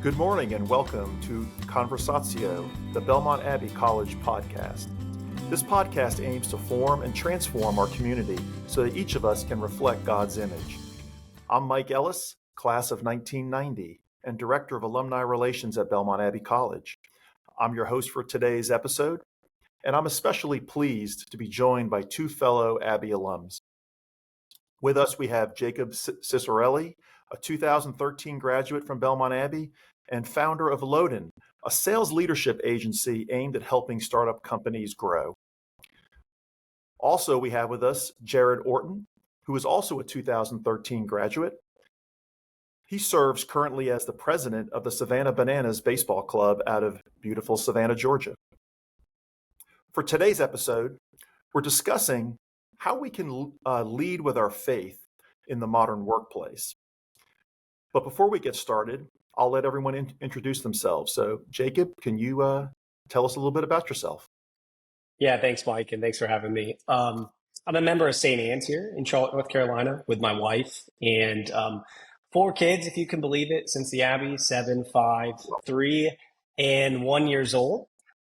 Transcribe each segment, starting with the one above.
Good morning and welcome to Conversatio, the Belmont Abbey College podcast. This podcast aims to form and transform our community so that each of us can reflect God's image. I'm Mike Ellis, class of 1990, and Director of Alumni Relations at Belmont Abbey College. I'm your host for today's episode, and I'm especially pleased to be joined by two fellow Abbey alums. With us, we have Jacob Ciccarelli, a 2013 graduate from Belmont Abbey and founder of Loden, a sales leadership agency aimed at helping startup companies grow. Also, we have with us Jared Orton, who is also a 2013 graduate. He serves currently as the president of the Savannah Bananas Baseball Club out of beautiful Savannah, Georgia. For today's episode, we're discussing how we can lead with our faith in the modern workplace. But before we get started, I'll let everyone introduce themselves. So, Jacob, can you tell us a little bit about yourself? Yeah, thanks, Mike, and thanks for having me. I'm a member of St. Anne's here in Charlotte, North Carolina, with my wife and 4 kids, if you can believe it, since the Abbey, 7, 5, 3, and 1 years old.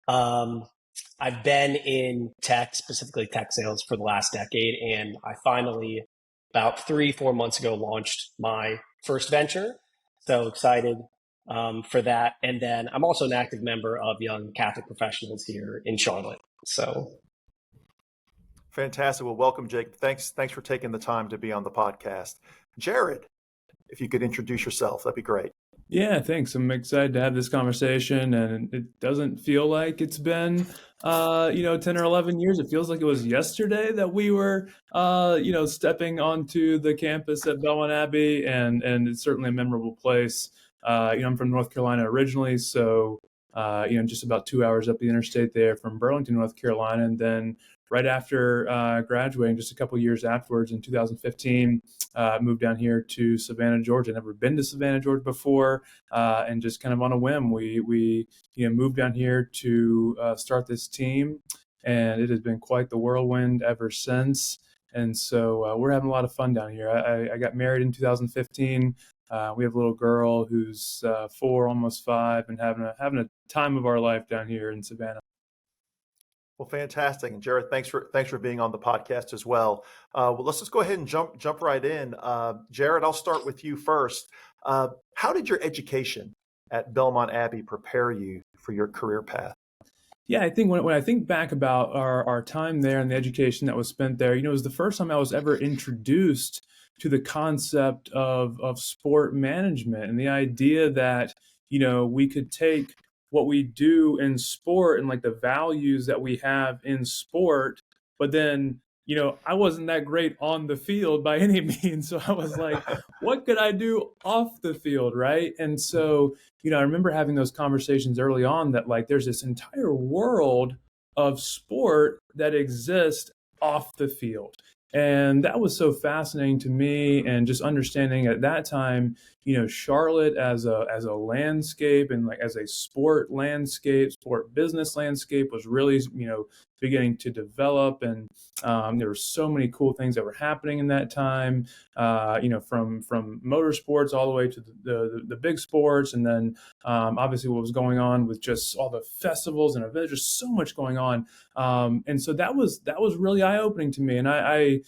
I've been in tech, specifically tech sales, for the last decade, and I finally, about 3-4 months ago, launched my first venture. So excited for that. And then I'm also an active member of Young Catholic Professionals here in Charlotte. So fantastic. Well, welcome, Jake. Thanks for taking the time to be on the podcast. Jared, if you could introduce yourself, that'd be great. Yeah, thanks. I'm excited to have this conversation, and it doesn't feel like it's been 10 or 11 years. It feels like it was yesterday that we were stepping onto the campus at Belmont Abbey, and it's certainly a memorable place. I'm from North Carolina originally, so just about 2 hours up the interstate there from Burlington, North Carolina, and then right after graduating, just a couple of years afterwards, in 2015, moved down here to Savannah, Georgia. Never been to Savannah, Georgia before, and just kind of on a whim, we moved down here to start this team, and it has been quite the whirlwind ever since. And so we're having a lot of fun down here. I got married in 2015. We have a little girl who's 4, almost 5, and having a time of our life down here in Savannah. Well, fantastic. And Jared, thanks for being on the podcast as well. Let's just go ahead and jump right in. Jared, I'll start with you first. How did your education at Belmont Abbey prepare you for your career path? Yeah, I think when I think back about our time there and the education that was spent there, it was the first time I was ever introduced to the concept of sport management and the idea that, we could take what we do in sport and like the values that we have in sport, but then, I wasn't that great on the field by any means. So I was like, what could I do off the field, right? And so, I remember having those conversations early on that like there's this entire world of sport that exists off the field. And that was so fascinating to me, and just understanding at that time, Charlotte as a landscape and like as a sport business landscape was really, beginning to develop. And there were so many cool things that were happening in that time, from motorsports all the way to the big sports. And then obviously what was going on with just all the festivals and events, just so much going on. And so that was really eye-opening to me. And I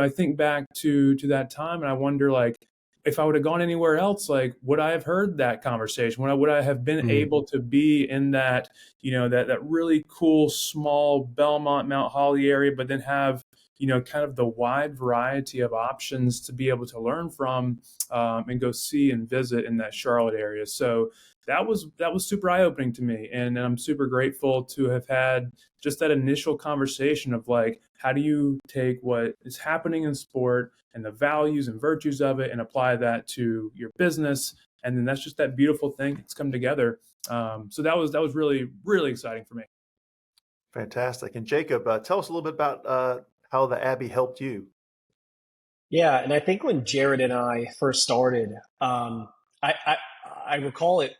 think back to that time, and I wonder, like, if I would have gone anywhere else, like, would I have heard that conversation? Would I have been able to be in that, that really cool, small Belmont, Mount Holly area, but then have, kind of the wide variety of options to be able to learn from, and go see and visit in that Charlotte area. So that was super eye-opening to me. And I'm super grateful to have had just that initial conversation of like, how do you take what is happening in sport and the values and virtues of it and apply that to your business? And then that's just that beautiful thing that's come together. So that was really, really exciting for me. Fantastic. And Jacob, tell us a little bit about how the Abbey helped you. Yeah, and I think when Jared and I first started, I recall it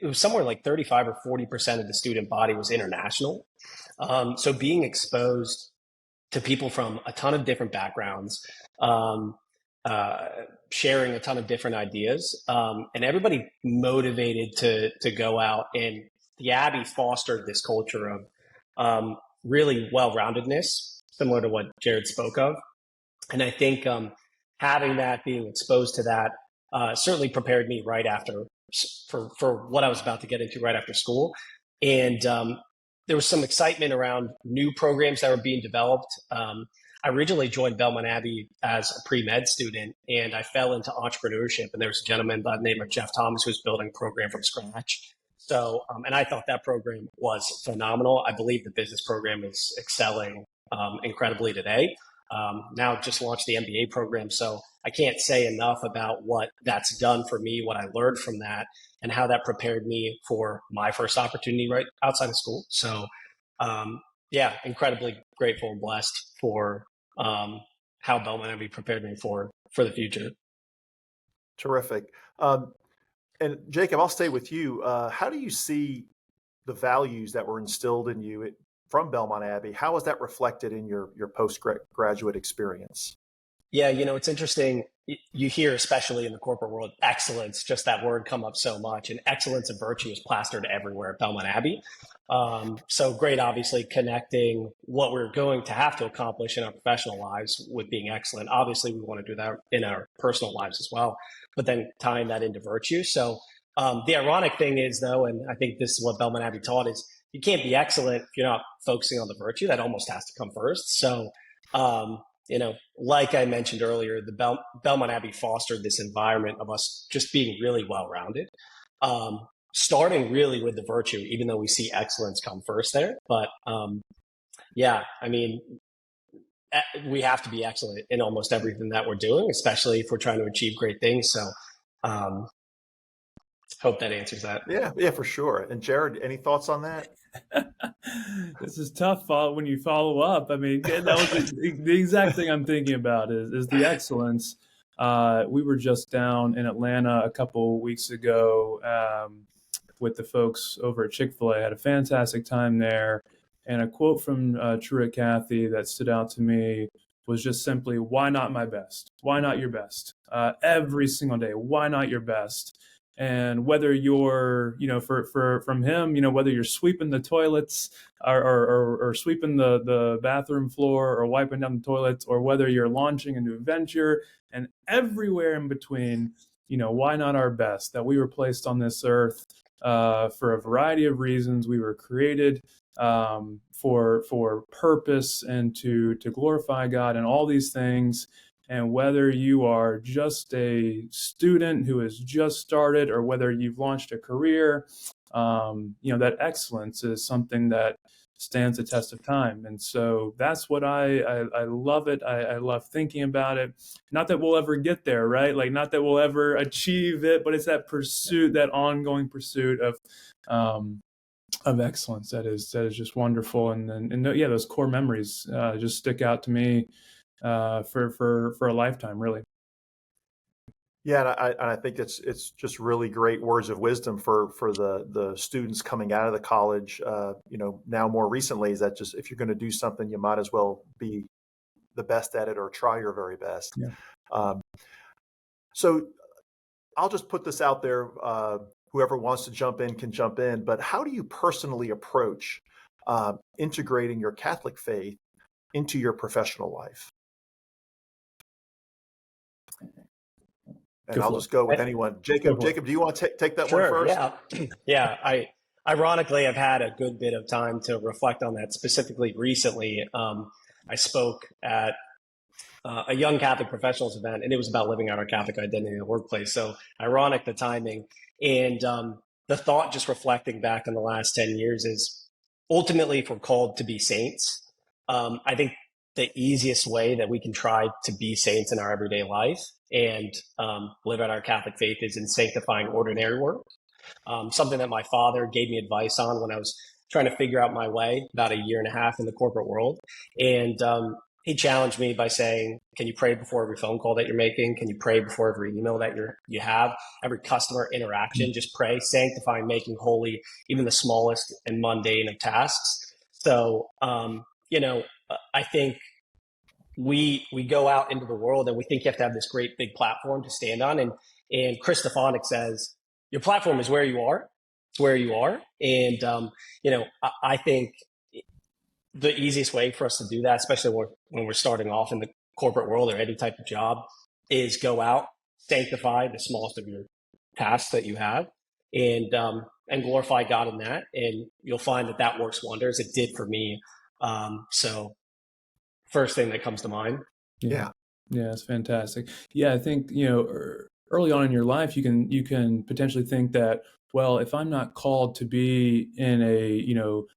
was somewhere like 35 or 40% of the student body was international. So being exposed to people from a ton of different backgrounds, sharing a ton of different ideas, and everybody motivated to go out. And the Abbey fostered this culture of really well-roundedness, similar to what Jared spoke of. And I think having that, being exposed to that, certainly prepared me right after for what I was about to get into right after school. And there was some excitement around new programs that were being developed. I originally joined Belmont Abbey as a pre-med student, and I fell into entrepreneurship. And there was a gentleman by the name of Jeff Thomas who was building a program from scratch. So, and I thought that program was phenomenal. I believe the business program is excelling incredibly today. Now just launched the MBA program. So I can't say enough about what that's done for me, what I learned from that, and how that prepared me for my first opportunity right outside of school. So, yeah, incredibly grateful and blessed for how Belmont Abbey prepared me for the future. Terrific. And Jacob, I'll stay with you. How do you see the values that were instilled in you from Belmont Abbey? How is that reflected in your postgraduate experience? Yeah, it's interesting. You hear, especially in the corporate world, excellence, just that word come up so much, and excellence and virtue is plastered everywhere at Belmont Abbey. So great, obviously, connecting what we're going to have to accomplish in our professional lives with being excellent. Obviously, we want to do that in our personal lives as well, but then tying that into virtue. So the ironic thing is, though, and I think this is what Belmont Abbey taught, is you can't be excellent if you're not focusing on the virtue. That almost has to come first. So, like I mentioned earlier, the Belmont Abbey fostered this environment of us just being really well-rounded, starting really with the virtue, even though we see excellence come first there. But yeah, I mean, we have to be excellent in almost everything that we're doing, especially if we're trying to achieve great things. So hope that answers that. Yeah, for sure. And Jared, any thoughts on that? This is tough when you follow up. I mean, that was the exact thing I'm thinking about is the excellence. We were just down in Atlanta a couple weeks ago with the folks over at Chick-fil-A. Had a fantastic time there. And a quote from Truett Cathy that stood out to me was just simply, why not my best? Why not your best? Every single day, why not your best? And whether you're, from him, whether you're sweeping the toilets or sweeping the bathroom floor or wiping down the toilets, or whether you're launching a new venture, and everywhere in between, why not our best? That we were placed on this earth for a variety of reasons. We were created for purpose and to glorify God and all these things. And whether you are just a student who has just started, or whether you've launched a career, that excellence is something that stands the test of time. And so that's what I love it. I love thinking about it. Not that we'll ever get there, right? Like, not that we'll ever achieve it, but it's that pursuit, that ongoing pursuit of excellence that is just wonderful. And yeah, those core memories just stick out to me for a lifetime, really. Yeah, and I think it's just really great words of wisdom for the students coming out of the college. Now more recently, is that just if you're going to do something, you might as well be the best at it or try your very best. Yeah. So I'll just put this out there. Whoever wants to jump in can jump in. But how do you personally approach integrating your Catholic faith into your professional life? And I'll just go with anyone. Jacob, do you want to take that one first? Yeah. Ironically, I've had a good bit of time to reflect on that. Specifically, recently, I spoke at a young Catholic professionals event, and it was about living out our Catholic identity in the workplace. So ironic, the timing. And the thought, just reflecting back on the last 10 years, is ultimately, if we're called to be saints, I think the easiest way that we can try to be saints in our everyday life and live out our Catholic faith is in sanctifying ordinary work. Something that my father gave me advice on when I was trying to figure out my way about a year and a half in the corporate world. And he challenged me by saying, can you pray before every phone call that you're making? Can you pray before every email that you have? Every customer interaction, just pray, sanctifying, making holy, even the smallest and mundane of tasks. So, I think we go out into the world and we think you have to have this great big platform to stand on. And Chris Stefanik says, your platform is where you are. It's where you are. And, I think the easiest way for us to do that, especially when we're starting off in the corporate world or any type of job, is go out, sanctify the smallest of your tasks that you have, and glorify God in that. And you'll find that works wonders. It did for me. So first thing that comes to mind. Yeah, it's fantastic. Yeah, I think, early on in your life, you can potentially think that, well, if I'm not called to be in a,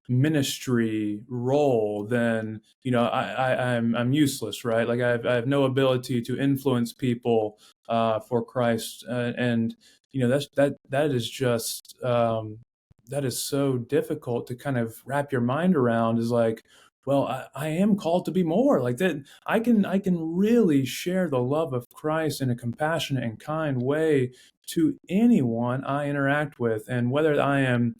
ministry role, then, I'm useless, right? Like I have no ability to influence people for Christ. And, that is just, that is so difficult to kind of wrap your mind around, is like, well, I am called to be more like that. I can really share the love of Christ in a compassionate and kind way to anyone I interact with. And whether I am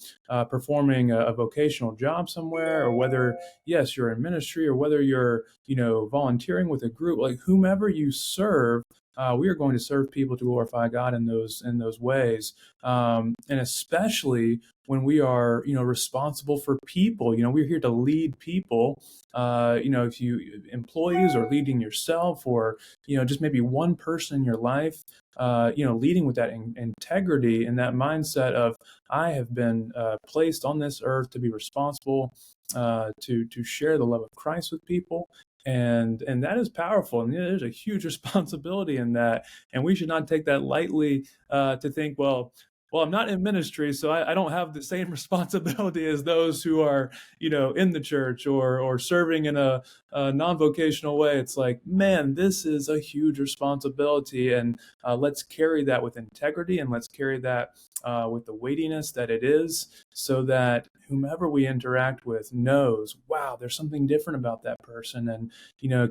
performing a vocational job somewhere, or whether, yes, you're in ministry, or whether you're, volunteering with a group, like whomever you serve, we are going to serve people to glorify God in those ways. And especially when we are, responsible for people, we're here to lead people. If you employees, or leading yourself, or, just maybe one person in your life, leading with that integrity and that mindset of, I have been placed on this earth to be responsible, to share the love of Christ with people. And that is powerful. And there's a huge responsibility in that. And we should not take that lightly, to think, well, I'm not in ministry, so I don't have the same responsibility as those who are, in the church, or serving in a non-vocational way. It's like, man, this is a huge responsibility, and let's carry that with integrity, and let's carry that with the weightiness that it is, so that whomever we interact with knows, wow, there's something different about that person. And,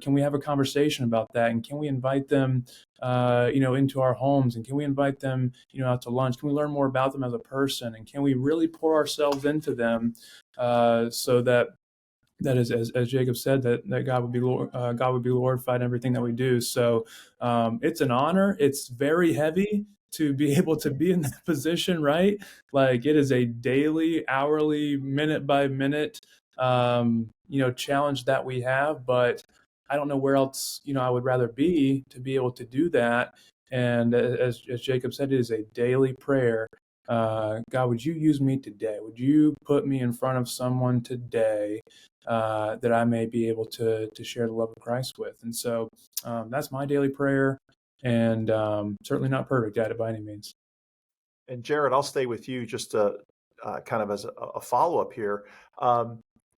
can we have a conversation about that? And can we invite them, into our homes? And can we invite them, out to lunch? Can we learn more about them as a person? And can we really pour ourselves into them, so that is, as Jacob said, that God would be glorified in everything that we do. So it's an honor. It's very heavy to be able to be in that position, right? Like, it is a daily, hourly, minute by minute, challenge that we have. But I don't know where else, I would rather be, to be able to do that. And as Jacob said, it is a daily prayer. God, would you use me today? Would you put me in front of someone today, that I may be able to share the love of Christ with? And so that's my daily prayer, and certainly not perfect at it by any means. And Jared, I'll stay with you just to kind of as a follow-up here,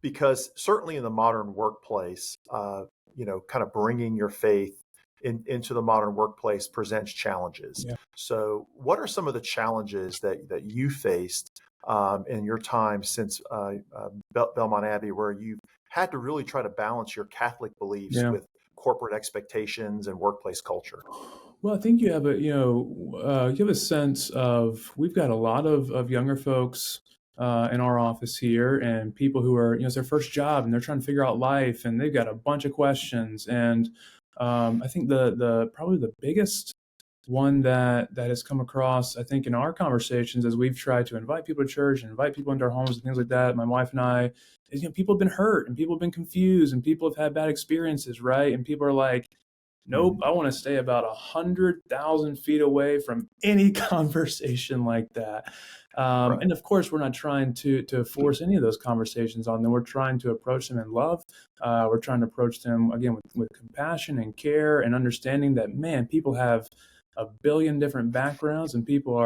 because certainly in the modern workplace, kind of bringing your faith into the modern workplace presents challenges. Yeah. So what are some of the challenges that you faced in your time since Belmont Abbey, where you've had to really try to balance your Catholic beliefs with corporate expectations and workplace culture? Well, I think you have a sense of, we've got a lot of younger folks in our office here, and people who are, it's their first job, and they're trying to figure out life, and they've got a bunch of questions. And I think the probably the biggest one that has come across, I think, in our conversations, as we've tried to invite people to church and invite people into our homes and things like that, my wife and I, is, people have been hurt, and people have been confused, and people have had bad experiences, right? And people are like, nope, I want to stay about 100,000 feet away from any conversation like that. Right. And of course, we're not trying to force any of those conversations on them. We're trying to approach them in love. We're trying to approach them, again, with compassion and care, and understanding that, man, people have a billion different backgrounds, and people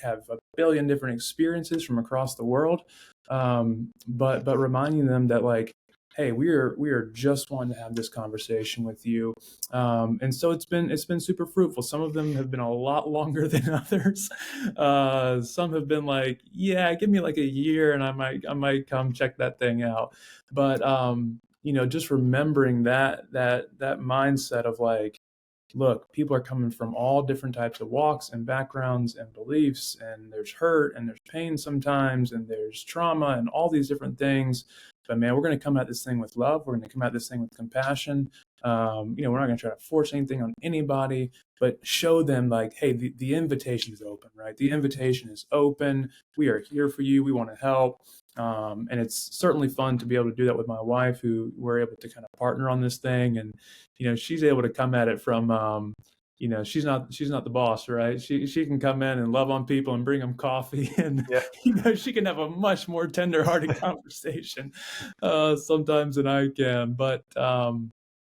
have a billion different experiences from across the world. But reminding them that, like, hey, we are just wanting to have this conversation with you. And so it's been super fruitful. Some of them have been a lot longer than others. Some have been like, yeah, give me like a year and I might come check that thing out. But just remembering that mindset of, like, look, people are coming from all different types of walks and backgrounds and beliefs, and there's hurt and there's pain sometimes, and there's trauma and all these different things. But man, we're going to come at this thing with love. We're going to come at this thing with compassion. We're not going to try to force anything on anybody, but show them like, hey, the invitation is open, right? The invitation is open. We are here for you. We want to help. And it's certainly fun to be able to do that with my wife, who we're able to kind of partner on this thing. And, she's able to come at it from, she's not the boss, right? She can come in and love on people and bring them coffee, and she can have a much more tender-hearted conversation sometimes than I can. But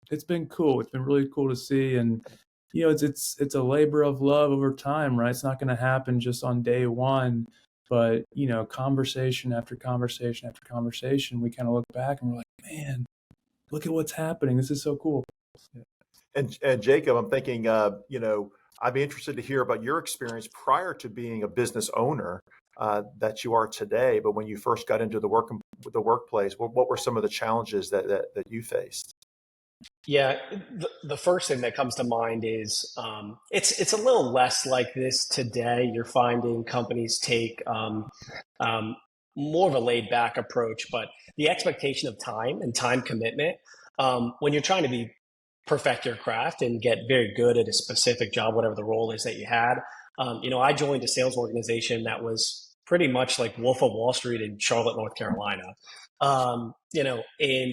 it's been cool. It's been really cool to see, and it's a labor of love over time, right? It's not going to happen just on day one, but conversation after conversation after conversation, we kind of look back and we're like, man, look at what's happening. This is so cool. Yeah. And Jacob, I'm thinking, I'd be interested to hear about your experience prior to being a business owner that you are today. But when you first got into the workplace, what were some of the challenges that you faced? Yeah, the first thing that comes to mind is it's a little less like this today. You're finding companies take more of a laid back approach, but the expectation of time and time commitment when you're trying to perfect your craft and get very good at a specific job, whatever the role is that you had. I joined a sales organization that was pretty much like Wolf of Wall Street in Charlotte, North Carolina. And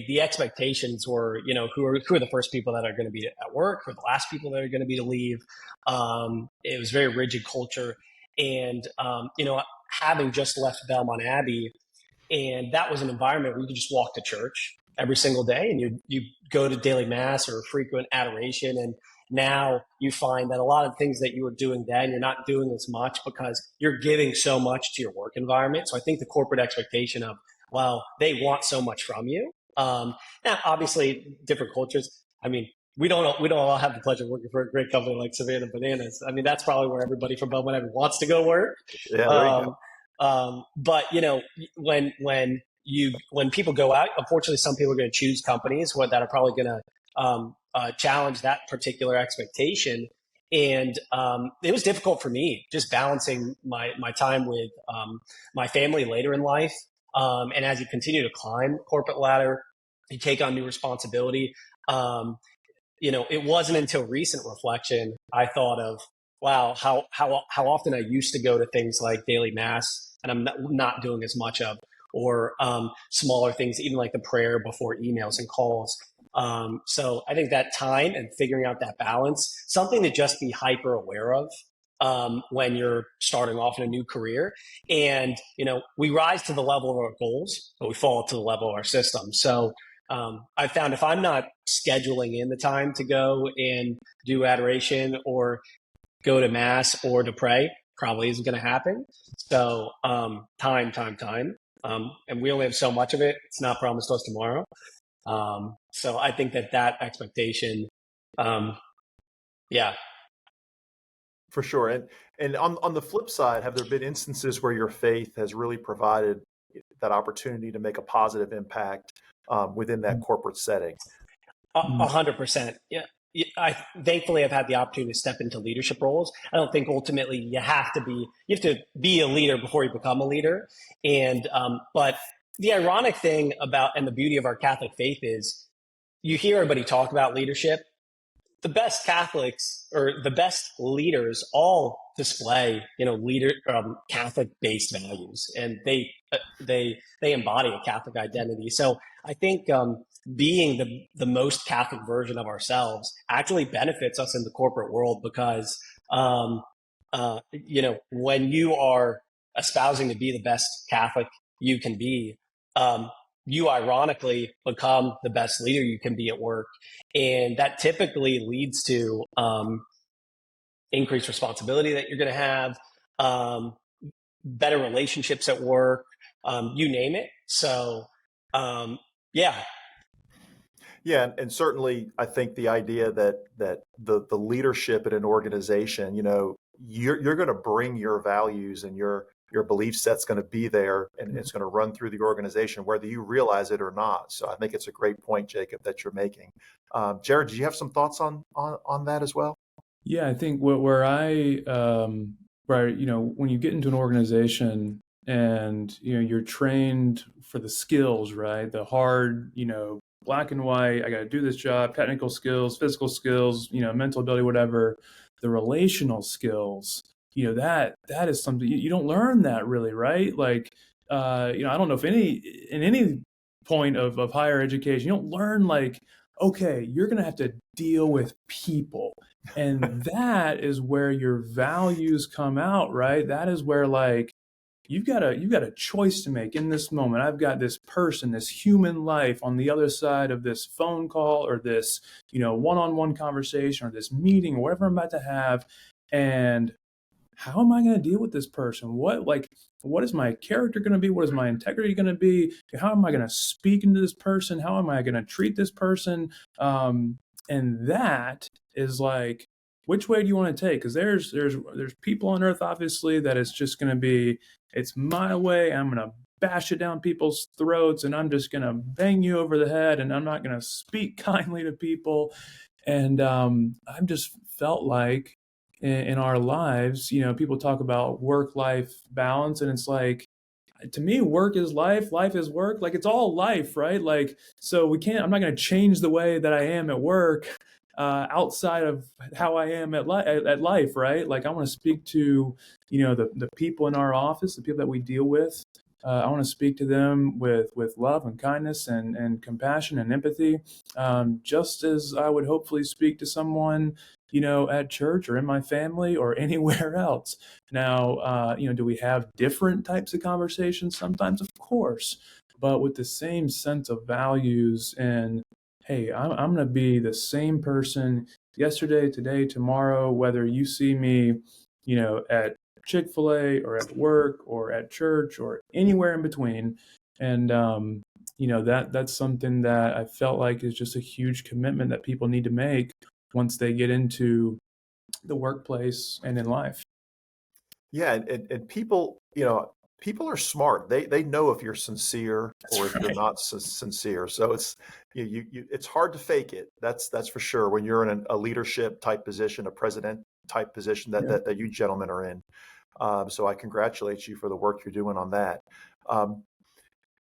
the expectations were, who are the first people that are going to be at work, who are the last people that are going to be to leave. It was very rigid culture. And, having just left Belmont Abbey, and that was an environment where you could just walk to church every single day, and you go to daily mass or frequent adoration. And now you find that a lot of things that you were doing then, you're not doing as much because you're giving so much to your work environment. So I think the corporate expectation of, well, they want so much from you. Now, obviously, different cultures. I mean, we don't all have the pleasure of working for a great company like Savannah Bananas. I mean, that's probably where everybody from Belmont Abbey wants to go work. Yeah, there you go. But when people go out, unfortunately, some people are going to choose companies that are probably going to challenge that particular expectation. And it was difficult for me just balancing my time with my family later in life. And as you continue to climb corporate ladder, you take on new responsibility. It wasn't until recent reflection I thought of, wow, how often I used to go to things like daily mass, and I'm not doing as much of, or smaller things, even like the prayer before emails and calls. So I think that time and figuring out that balance, something to just be hyper aware of when you're starting off in a new career. And, we rise to the level of our goals, but we fall to the level of our system. So I found if I'm not scheduling in the time to go and do adoration or go to mass or to pray, probably isn't going to happen. So time. And we only have so much of it. It's not promised us tomorrow. So I think that expectation, For sure. And on the flip side, have there been instances where your faith has really provided that opportunity to make a positive impact within that corporate setting? 100%. Yeah. Thankfully, I've had the opportunity to step into leadership roles. I don't think ultimately you have to be a leader before you become a leader. And but the ironic thing about, and the beauty of our Catholic faith is, you hear everybody talk about leadership. The best Catholics or the best leaders all display, Catholic-based values, and they embody a Catholic identity. So I think being the most Catholic version of ourselves actually benefits us in the corporate world, because when you are espousing to be the best Catholic you can be, you ironically become the best leader you can be at work. And that typically leads to increased responsibility that you're going to have, better relationships at work, you name it. So, yeah. Yeah, and certainly I think the idea that the leadership at an organization, you're going to bring your values, and your belief set's going to be there, and it's going to run through the organization whether you realize it or not. So I think it's a great point, Jacob, that you're making. Jared, did you have some thoughts on that as well? Yeah, I think when you get into an organization and you're trained for the skills, right? The hard, black and white, I got to do this job, technical skills, physical skills, mental ability, whatever. The relational skills, that is something you don't learn that really, right? Like, I don't know if in any point of higher education, you don't learn like, okay, you're going to have to deal with people. And that is where your values come out, right? That is where, like, you've got a choice to make in this moment. I've got this person, this human life on the other side of this phone call or this, one-on-one conversation or this meeting or whatever I'm about to have. And how am I going to deal with this person? What is my character going to be? What is my integrity going to be? How am I going to speak into this person? How am I going to treat this person? And that is like, which way do you want to take? Because there's people on earth, obviously, that it's just going to be, it's my way. I'm going to bash it down people's throats, and I'm just going to bang you over the head, and I'm not going to speak kindly to people. And I've just felt like in our lives, people talk about work-life balance, and it's like, to me, work is life, life is work. Like, it's all life, right? Like, so I'm not going to change the way that I am at work outside of how I am at life, right? Like, I want to speak to, the people in our office, the people that we deal with. I want to speak to them with love and kindness and compassion and empathy, just as I would hopefully speak to someone, at church or in my family or anywhere else. Now, do we have different types of conversations? Sometimes, of course, but with the same sense of values and, hey, I'm going to be the same person yesterday, today, tomorrow, whether you see me, at Chick-fil-A or at work or at church or anywhere in between. And, that's something that I felt like is just a huge commitment that people need to make once they get into the workplace and in life. Yeah, and people, people are smart. They know if you're sincere or if you're not sincere. So it's it's hard to fake it. That's for sure. When you're in a leadership type position, a president type position that you gentlemen are in. So I congratulate you for the work you're doing on that.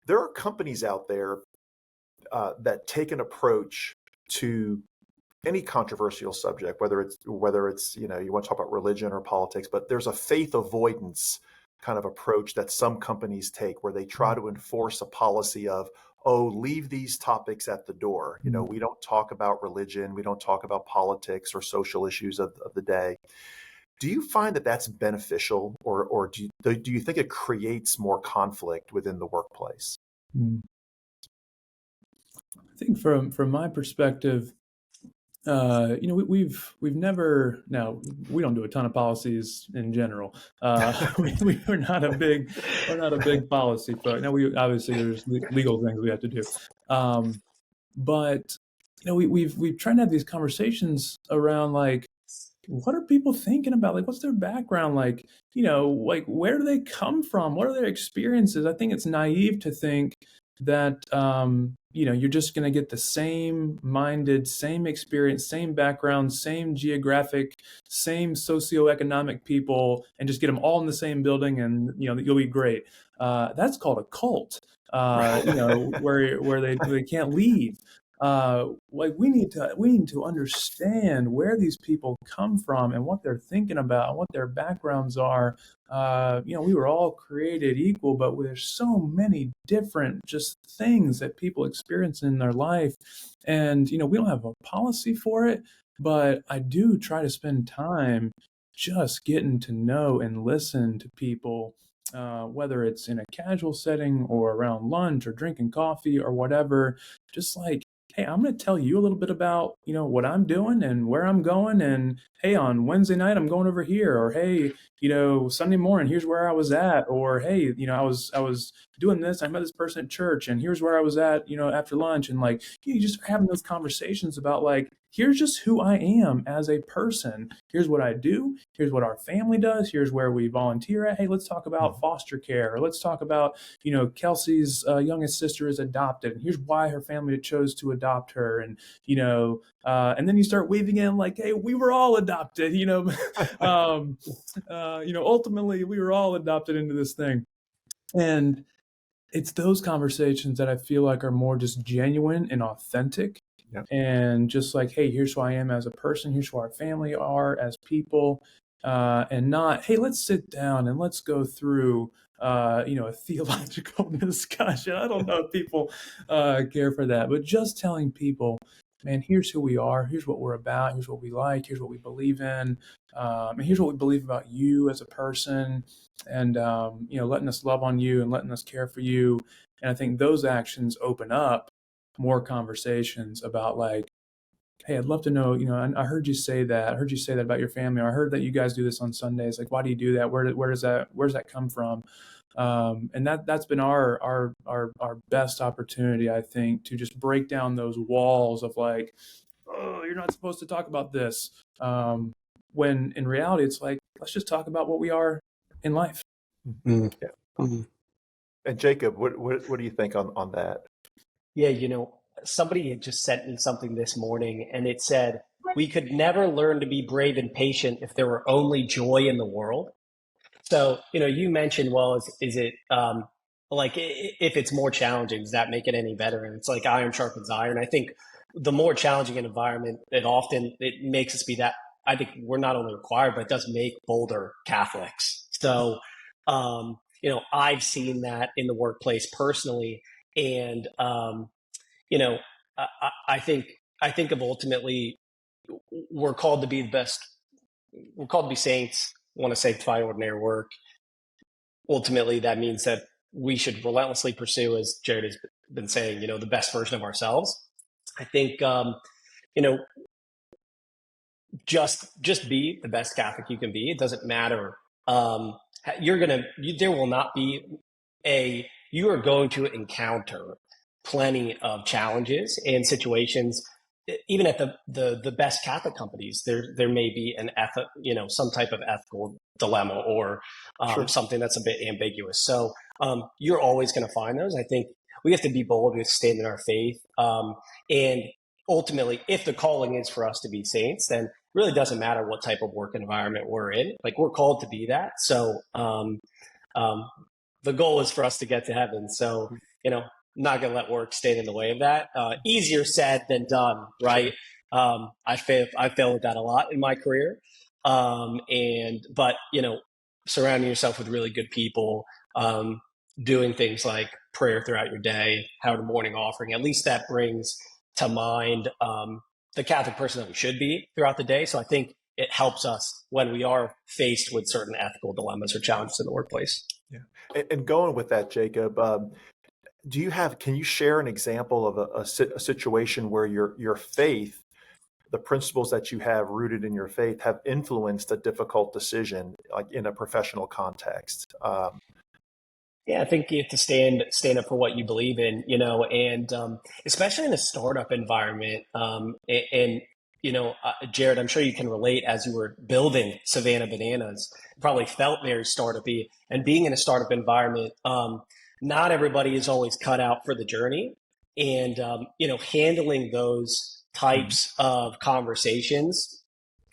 There are companies out there that take an approach to any controversial subject, whether it's you want to talk about religion or politics, but there's a faith avoidance kind of approach that some companies take, where they try to enforce a policy of, leave these topics at the door. We don't talk about religion, we don't talk about politics or social issues of the day. Do you find that that's beneficial, or do you think it creates more conflict within the workplace? I think from my perspective, we've never, now we don't do a ton of policies in general. We're not a big policy folks. Now, obviously there's legal things we have to do, but we've tried to have these conversations around, like, what are people thinking about? Like, what's their background? Like, like, where do they come from? What are their experiences? I think it's naive to think that, you're just going to get the same minded, same experience, same background, same geographic, same socioeconomic people, and just get them all in the same building, and, you'll be great. That's called a cult, where they can't leave. Like, we need to understand where these people come from and what they're thinking about and what their backgrounds are. We were all created equal, but there's so many different just things that people experience in their life. And, we don't have a policy for it, but I do try to spend time just getting to know and listen to people, whether it's in a casual setting or around lunch or drinking coffee or whatever. Just like, hey, I'm going to tell you a little bit about, what I'm doing and where I'm going. And hey, on Wednesday night, I'm going over here. Or hey, Sunday morning, here's where I was at. Or hey, I was doing this. I met this person at church, and here's where I was at, after lunch. And like, you just are having those conversations about, like, here's just who I am as a person. Here's what I do. Here's what our family does. Here's where we volunteer at. Hey, let's talk about foster care. Or let's talk about, Kelsey's youngest sister is adopted, and here's why her family chose to adopt her. And, and then you start weaving in, like, hey, we were all adopted, ultimately we were all adopted into this thing. And it's those conversations that I feel like are more just genuine and authentic. Yeah. And just like, hey, here's who I am as a person, here's who our family are as people, and not, hey, let's sit down and let's go through a theological discussion. I don't know if people care for that, but just telling people, man, here's who we are, here's what we're about, here's what we like, here's what we believe in, and here's what we believe about you as a person, and letting us love on you and letting us care for you. And I think those actions open up more conversations about like, hey, I'd love to know, I heard you say that. I heard you say that about your family. Or I heard that you guys do this on Sundays. Like, why do you do that? Where does that come from? And that's been our best opportunity, I think, to just break down those walls of like, oh, you're not supposed to talk about this. When in reality, it's like, let's just talk about what we are in life. Mm-hmm. Yeah. Mm-hmm. And Jacob, what do you think on that? Yeah, somebody had just sent me something this morning, and it said, we could never learn to be brave and patient if there were only joy in the world. So, you mentioned, well, is it like if it's more challenging, does that make it any better? And it's like iron sharpens iron. I think the more challenging an environment, it makes us be that. I think we're not only required, but it does make bolder Catholics. So, I've seen that in the workplace personally, and I think of ultimately we're called to be the best. We're called to be saints. Want to sanctify ordinary work. Ultimately, that means that we should relentlessly pursue, as Jared has been saying, the best version of ourselves. I think, just be the best Catholic you can be. It doesn't matter. There will not be you are going to encounter plenty of challenges and situations. Even at the best Catholic companies, there may be some type of ethical dilemma or Sure. something that's a bit ambiguous. So you're always going to find those. I think we have to be bold. We have to stand in our faith. And ultimately, if the calling is for us to be saints, then it really doesn't matter what type of work environment we're in. Like, we're called to be that. So the goal is for us to get to heaven. So, not going to let work stand in the way of that. Easier said than done, right? I failed with that a lot in my career. But surrounding yourself with really good people, doing things like prayer throughout your day, having a morning offering, at least that brings to mind the Catholic person that we should be throughout the day. So I think it helps us when we are faced with certain ethical dilemmas or challenges in the workplace. Yeah. And going with that, Jacob, can you share an example of a situation where your faith, the principles that you have rooted in your faith, have influenced a difficult decision, like in a professional context? Yeah, I think you have to stand up for what you believe in, and especially in a startup environment. Jared, I'm sure you can relate as you were building Savannah Bananas, probably felt very startup-y. And being in a startup environment, not everybody is always cut out for the journey. And, handling those types of conversations,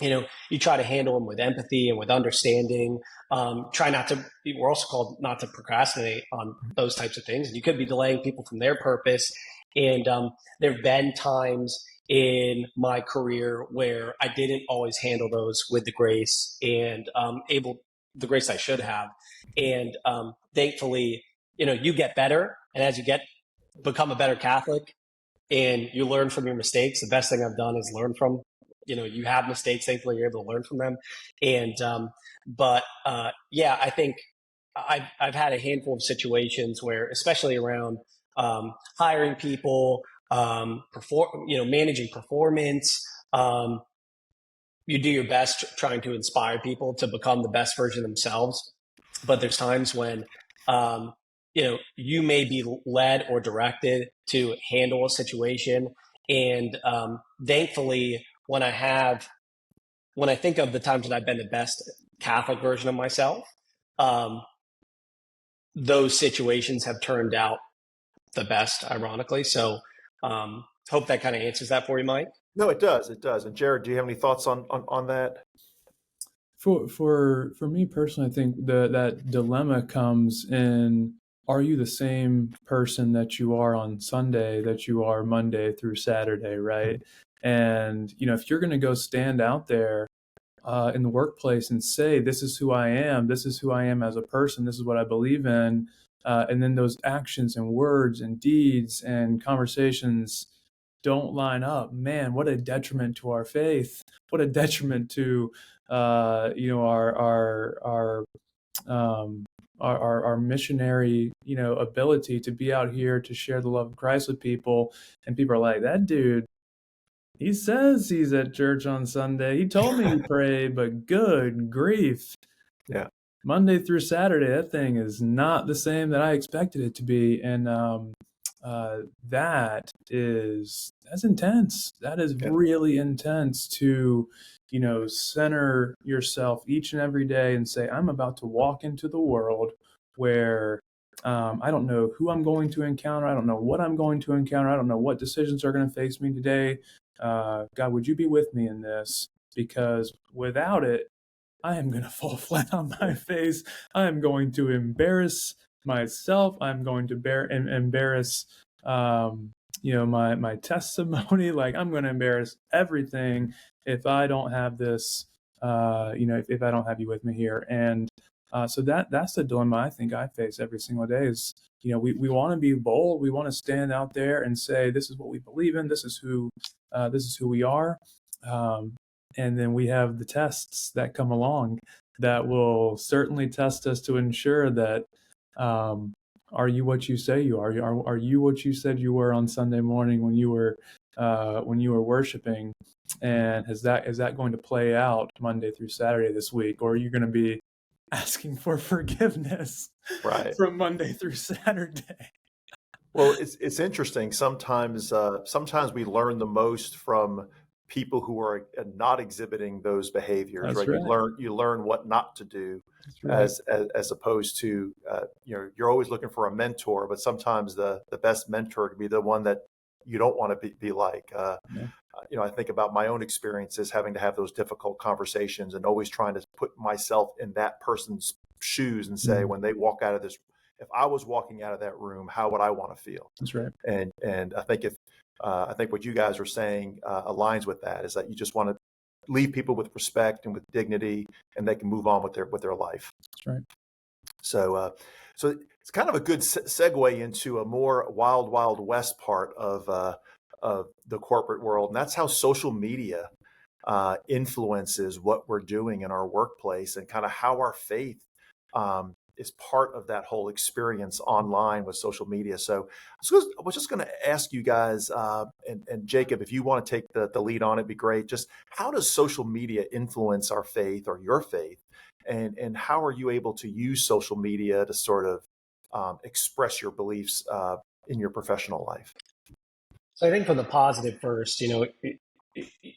you try to handle them with empathy and with understanding. We're also called not to procrastinate on those types of things. You could be delaying people from their purpose. And there have been times in my career where I didn't always handle those with the grace and the grace I should have. And thankfully, you get better. And as you become a better Catholic and you learn from your mistakes, the best thing I've done is learn from, you have mistakes. Thankfully, you're able to learn from them. And, I think I've had a handful of situations where, especially around hiring people, managing performance, you do your best trying to inspire people to become the best version of themselves. But there's times when, you may be led or directed to handle a situation. And thankfully, when I think of the times that I've been the best Catholic version of myself, those situations have turned out the best, ironically. So hope that kind of answers that for you, Mike. No, it does. It does. And Jared, do you have any thoughts on that? For me personally, I think that dilemma comes in are you the same person that you are on Sunday that you are Monday through Saturday, right? And, if you're going to go stand out there in the workplace and say, this is who I am as a person, this is what I believe in, and then those actions and words and deeds and conversations don't line up, man, what a detriment to our faith, what a detriment to our our missionary, ability to be out here to share the love of Christ with people. And people are like, that dude, he says he's at church on Sunday. He told me he prayed, but good grief. Yeah. Monday through Saturday, that thing is not the same that I expected it to be. And that's intense. That is really intense to, center yourself each and every day and say, I'm about to walk into the world where I don't know who I'm going to encounter. I don't know what I'm going to encounter. I don't know what decisions are going to face me today. God, would you be with me in this? Because without it, I am going to fall flat on my face. I am going to embarrass myself. I'm going to embarrass, my testimony. Like, I'm going to embarrass everything if I don't have this, if I don't have you with me here. And so that's the dilemma I think I face every single day is, we want to be bold. We want to stand out there and say, this is what we believe in. This is who we are. And then we have the tests that come along that will certainly test us to ensure that, are you what you say you are? Are you what you said you were on Sunday morning when you were worshiping? And is that going to play out Monday through Saturday this week? Or are you going to be asking for forgiveness from Monday through Saturday? Well, it's interesting. Sometimes we learn the most from people who are not exhibiting those behaviors. That's right? You learn what not to do, as opposed to you're always looking for a mentor, but sometimes the best mentor can be the one that you don't want to be like. I think about my own experiences having to have those difficult conversations and always trying to put myself in that person's shoes and say, when they walk out of this, if I was walking out of that room, how would I want to feel? That's right. And I think what you guys are saying aligns with that, is that you just want to leave people with respect and with dignity, and they can move on with their life. That's right. So it's kind of a good segue into a more wild, wild west part of the corporate world, and that's how social media influences what we're doing in our workplace, and kind of how our faith is part of that whole experience online with social media. So I was just going to ask you guys, and Jacob, if you want to take the lead on it, be great. Just how does social media influence our faith or your faith? And how are you able to use social media to sort of express your beliefs in your professional life? So I think for the positive first,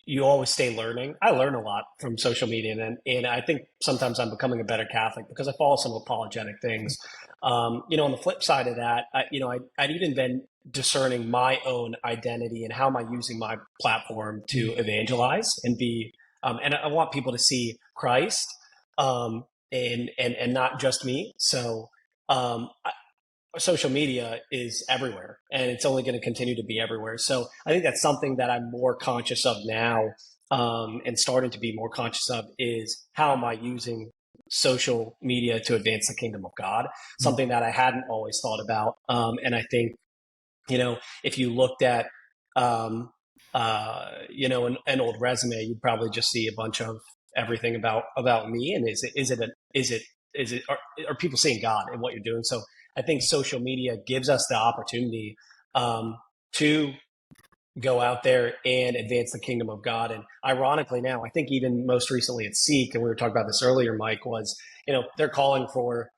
you always stay learning. I learn a lot from social media, and I think sometimes I'm becoming a better Catholic because I follow some apologetic things. On the flip side of that, I'd even been discerning my own identity and how am I using my platform to evangelize and be, and I want people to see Christ, and not just me. So, social media is everywhere, and it's only going to continue to be everywhere. So I think that's something that I'm more conscious of now, and starting to be more conscious of, is how am I using social media to advance the kingdom of God? Something that I hadn't always thought about. And I think, if you looked at, an old resume, you'd probably just see a bunch of everything about me. And are people seeing God in what you're doing? So I think social media gives us the opportunity to go out there and advance the kingdom of God. And ironically now, I think even most recently at Seek, and we were talking about this earlier, Mike, was, they're calling for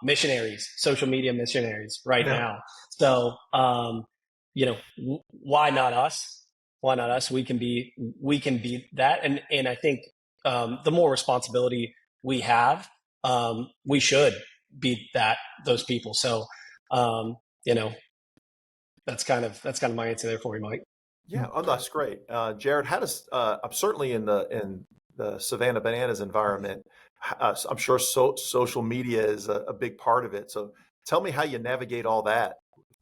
missionaries, social media missionaries right now. So, why not us? Why not us? We can be that. And I think the more responsibility we have, we should be those people. So, that's kind of my answer there for you, Mike. Yeah, that's great. Jared, how does I'm certainly in the Savannah Bananas environment, I'm sure social media is a big part of it. So tell me how you navigate all that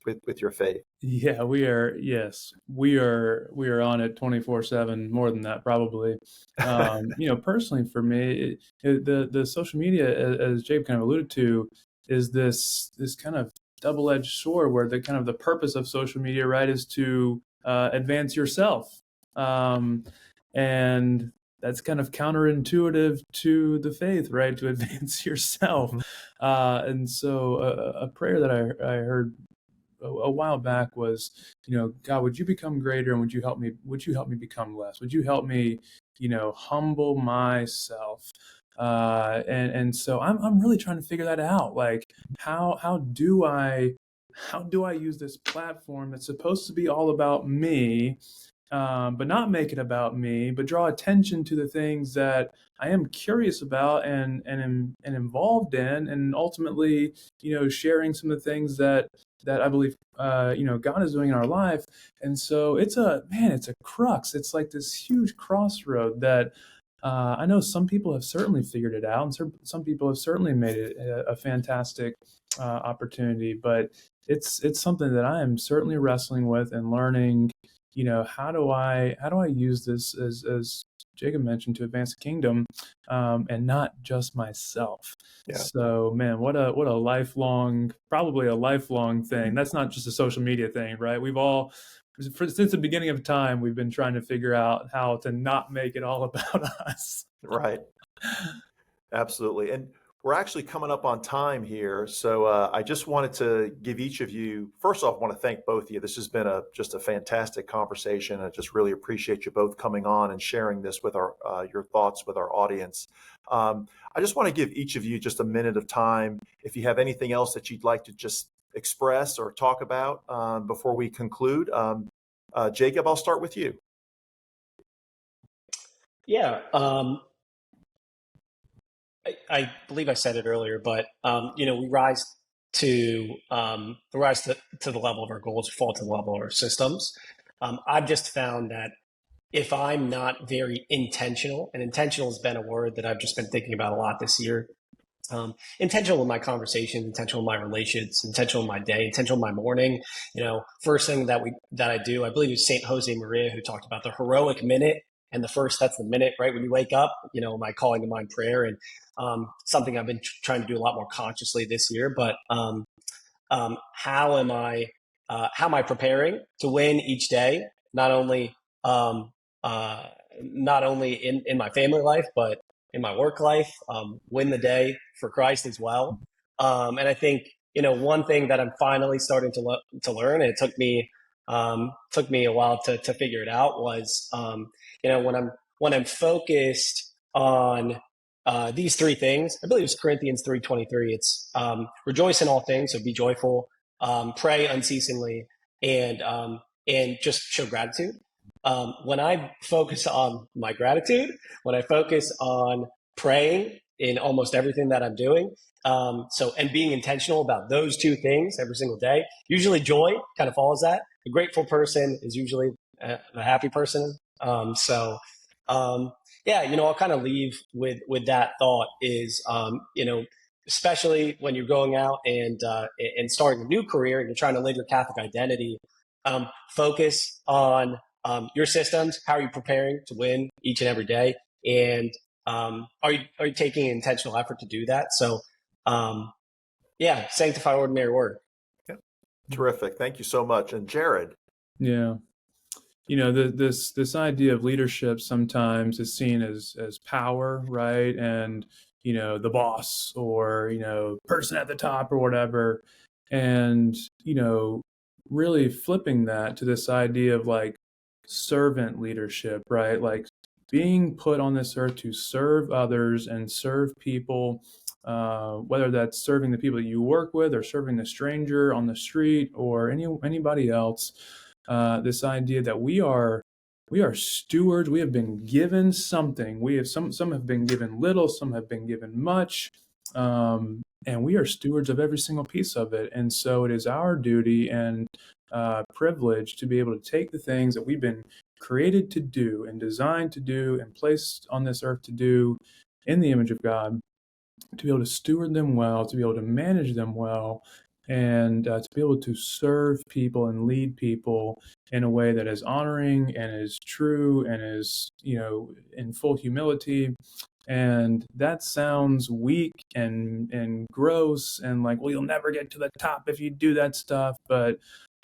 with your faith. Yeah, we are. Yes, we are. We are on it 24/7. More than that, probably. Personally, for me, the social media, as Jacob kind of alluded to, is this kind of double-edged sword, where the purpose of social media, right, is to advance yourself, and that's kind of counterintuitive to the faith, right? To advance yourself, Mhm. and so a prayer that I heard a while back was, God, would you become greater, and would you help me become less? Would you help me, humble myself? And so I'm really trying to figure that out. Like, how do I use this platform that's supposed to be all about me, but not make it about me, but draw attention to the things that I am curious about and involved in, and ultimately, sharing some of the things that I believe, God is doing in our life. And so it's a crux. It's like this huge crossroad that I know some people have certainly figured it out, and some people have certainly made it a fantastic opportunity. But it's something that I am certainly wrestling with and learning. How do I use this, as Jacob mentioned, to advance the kingdom, and not just myself. Yeah. So, man, probably a lifelong thing. That's not just a social media thing, right? Since the beginning of time, we've been trying to figure out how to not make it all about us. Right. Absolutely. And we're actually coming up on time here. So I just wanted to give each of you, first off, want to thank both of you. This has been just a fantastic conversation. I just really appreciate you both coming on and sharing this with your thoughts with our audience. I just want to give each of you just a minute of time. If you have anything else that you'd like to just express or talk about before we conclude. Jacob, I'll start with you. Yeah. I believe I said it earlier, but we rise to the level of our goals, fall to the level of our systems. I've just found that if I'm not very intentional, and intentional has been a word that I've just been thinking about a lot this year. Intentional in my conversations, intentional in my relations, intentional in my day, intentional in my morning. First thing that I do, I believe it was Saint Jose Maria who talked about the heroic minute, and that's the minute right when you wake up. My calling to mind prayer, and something I've been trying to do a lot more consciously this year. But how am I preparing to win each day? Not only in my family life, but in my work life, win the day for Christ as well. And I think, one thing that I'm finally starting to learn, and it took me a while to figure it out, was, when I'm focused on these three things. I believe it's Corinthians 3:23. It's rejoice in all things, so be joyful, pray unceasingly, and just show gratitude. When I focus on my gratitude, when I focus on praying in almost everything that I'm doing, and being intentional about those two things every single day, usually joy kind of follows that. A grateful person is usually a happy person. I'll kind of leave with that thought is, especially when you're going out and starting a new career and you're trying to live your Catholic identity, focus on your systems. How are you preparing to win each and every day? And are you taking intentional effort to do that? So, sanctify ordinary work. Yeah. Terrific. Thank you so much. And Jared. Yeah. This idea of leadership sometimes is seen as power, right? And, the boss, or, person at the top or whatever. And, really flipping that to this idea of like servant leadership, right? Like being put on this earth to serve others and serve people, whether that's serving the people that you work with, or serving the stranger on the street, or anybody else. This idea that we are stewards. We have been given something. We have some have been given little, some have been given much, and we are stewards of every single piece of it. And so it is our duty and privilege to be able to take the things that we've been created to do and designed to do and placed on this earth to do in the image of God, to be able to steward them well, to be able to manage them well, and to be able to serve people and lead people in a way that is honoring and is true and is, in full humility. And that sounds weak and gross and like, well, you'll never get to the top if you do that stuff. But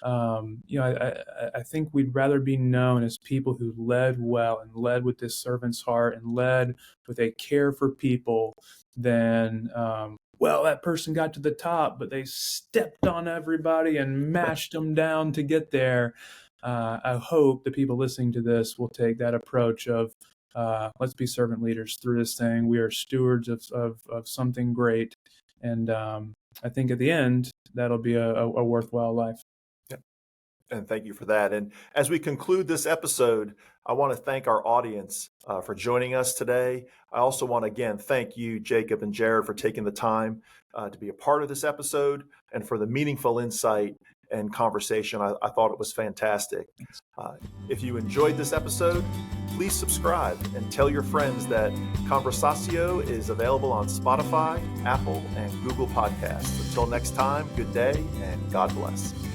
I think we'd rather be known as people who led well and led with this servant's heart and led with a care for people than, well, that person got to the top, but they stepped on everybody and mashed them down to get there. I hope the people listening to this will take that approach of, let's be servant leaders through this thing. We are stewards of something great. And I think at the end, that'll be a worthwhile life. And thank you for that. And as we conclude this episode, I want to thank our audience for joining us today. I also want to again thank you, Jacob and Jared, for taking the time to be a part of this episode and for the meaningful insight and conversation. I thought it was fantastic. If you enjoyed this episode, please subscribe and tell your friends that Conversatio is available on Spotify, Apple, and Google Podcasts. Until next time, good day and God bless.